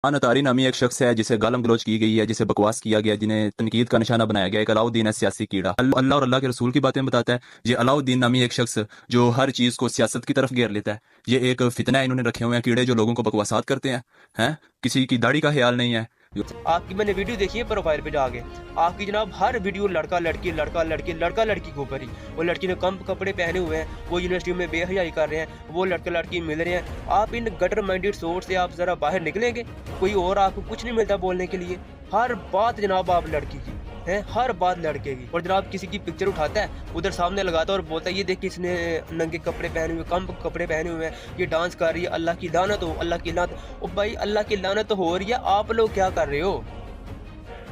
अतारी नामी एक शख्स है जिसे गालम गलौज की गई है, जिसे बकवास किया गया, जिन्हें तनकीद का निशाना बनाया गया। एक अलाउद्दीन है सियासी कीड़ा, अल्लाह और अल्लाह के रसूल की बातें बताता है। ये अलाउद्दीन नामी एक शख्स जो हर चीज़ को सियासत की तरफ घेर लेता है। ये एक फितना है, इन्होंने रखे हुए हैं कीड़े जो लोगों को बकवासात करते हैं किसी की दाढ़ी का ख्याल नहीं है। आपकी मैंने वीडियो देखी है प्रोफाइल पे जाके, आपकी जनाब हर वीडियो लड़का लड़की लड़का लड़की लड़का लड़की के ऊपर ही। वो लड़की ने कम कपड़े पहने हुए हैं, वो यूनिवर्सिटी में बेहयाई कर रहे हैं, वो लड़का लड़की मिल रहे हैं। आप इन गटर माइंडेड सोच से आप ज़रा बाहर निकलेंगे, कोई और आपको कुछ नहीं मिलता बोलने के लिए। हर बात जनाब आप लड़की की है, हर बात लड़के की। और जनाब किसी की पिक्चर उठाता है, उधर सामने लगाता है और बोलता है ये देख किसने नंगे कपड़े पहने हुए, कम कपड़े पहने हुए हैं, ये डांस कर रही है, अल्लाह की लानत हो, अल्लाह की लानत। ओ भाई अल्लाह की लानत हो रही है, आप लोग क्या कर रहे हो?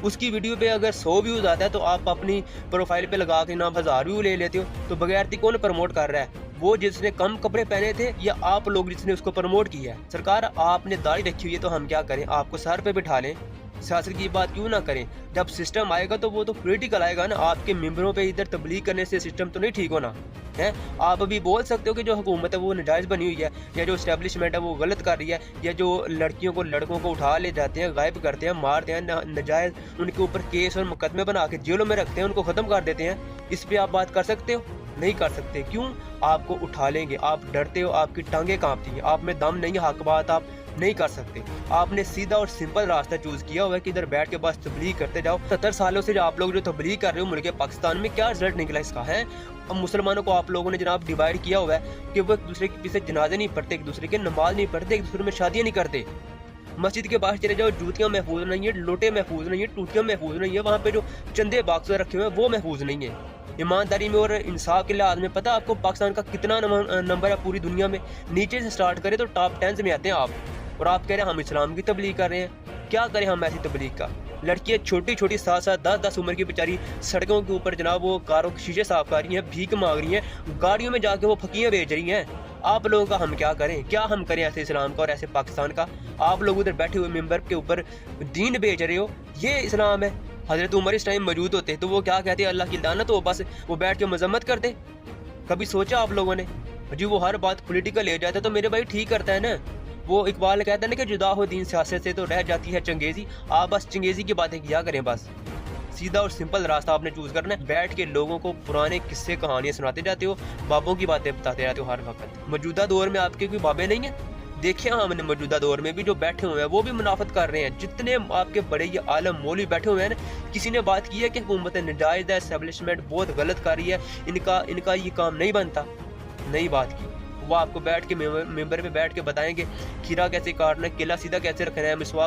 उसकी वीडियो पे अगर 100 व्यूज़ आता है तो आप अपनी प्रोफाइल पे लगा के नाम 1000 व्यू ले लेते हो। तो बगैरती कौन प्रमोट कर रहा है? वो जिसने कम कपड़े पहने थे या आप लोग जिसने उसको प्रमोट किया है? सरकार आपने दाढ़ी रखी हुई है तो हम क्या करें, आपको सर पे बिठा लें? सियासत की बात क्यों ना करें? जब सिस्टम आएगा तो वो तो पॉलिटिकल आएगा ना। आपके मेंबरों पे इधर तबलीग करने से सिस्टम तो नहीं ठीक होना है। आप अभी बोल सकते हो कि जो हुकूमत है वो नाजायज़ बनी हुई है, या जो इस्टेब्लिशमेंट है वो गलत कर रही है, या जो लड़कियों को लड़कों को उठा ले जाते हैं, गायब करते हैं, मारते हैं, नाजायज़ उनके ऊपर केस और मुकदमे बना के जेलों में रखते हैं, उनको ख़त्म कर देते हैं। इस पर आप बात कर सकते हो? नहीं कर सकते। क्यों? आपको उठा लेंगे, आप डरते हो, आपकी टांगें कांपती हैं, आप में दम नहीं है, हक बात आप नहीं कर सकते। आपने सीधा और सिंपल रास्ता चूज़ किया हुआ है कि इधर बैठ के बस तबलीग करते जाओ। 70 सालों से जो आप लोग जो तबलीग कर रहे हो मुल्क पाकिस्तान में, क्या रिजल्ट निकला इसका है? अब मुसलमानों को आप लोगों ने जनाब डिवाइड किया हुआ है कि वो एक दूसरे के पीछे जनाजे नहीं पढ़ते, एक दूसरे के नमाज नहीं पढ़ते, एक दूसरे में शादियाँ नहीं करते। मस्जिद के बाहर चले जाओ, जूतियाँ महफूज नहीं है, लोटे महफूज नहीं है, टूटियाँ महफूज नहीं है, वहाँ पे जो चंदे बाक्स रखे हुए हैं वो महफूज नहीं है। ईमानदारी में और इंसाफ के लिहाज में पता आपको पाकिस्तान का कितना नंबर है पूरी दुनिया में? नीचे से स्टार्ट करें तो टॉप 10 में आते हैं आप, और आप कह रहे हैं हम इस्लाम की तबलीग कर रहे हैं। क्या करें हम ऐसी तबलीग का? लड़कियां छोटी छोटी 7-7 10-10 उम्र की बेचारी सड़कों के ऊपर जनाब वो कारों के शीशे साफ कर रही हैं, भीख मांग रही हैं, गाड़ियों में जाके वो फकीयां बेच रही हैं। आप लोगों का हम क्या करें? क्या हम करें ऐसे इस्लाम का और ऐसे पाकिस्तान का? आप लोग उधर बैठे हुए मेंबर के ऊपर दीन बेच रहे हो, ये इस्लाम है? हजरत उमर इस टाइम मौजूद होते तो वो क्या कहते? अल्लाह की लानत हो, बस वो बैठ के मजम्मत करते। कभी सोचा आप लोगों ने? जी वो हर बात पॉलिटिकल ले जाता है तो मेरे भाई ठीक करता है ना। वो इकबाल कहता है ना कि जुदा हो दीन सियासत से तो रह जाती है चंगेजी। आप बस चंगेजी की बातें किया करें, बस सीधा और सिंपल रास्ता आपने चूज करना है। बैठ के लोगों को पुराने किस्से कहानियां सुनाते जाते हो, बाबों की बातें बताते रहते हो हर वक्त। मौजूदा दौर में आपके कोई बाबे नहीं है? देखिए हमने मौजूदा दौर में भी जो बैठे हुए हैं वो भी मुनाफत कर रहे हैं। जितने आपके बड़े ये आलम मौलवी बैठे हुए हैं ना, किसी ने बात की है कि हुकूमत नाजायज़ है, एस्टेब्लिशमेंट बहुत गलत कर रही है, इनका ये काम नहीं बनता? नहीं बात की। वो आपको बैठ के मेंबर पे बैठ के बताएंगे खीरा कैसे काटना है, केला सीधा कैसे रखना है, मिसवाक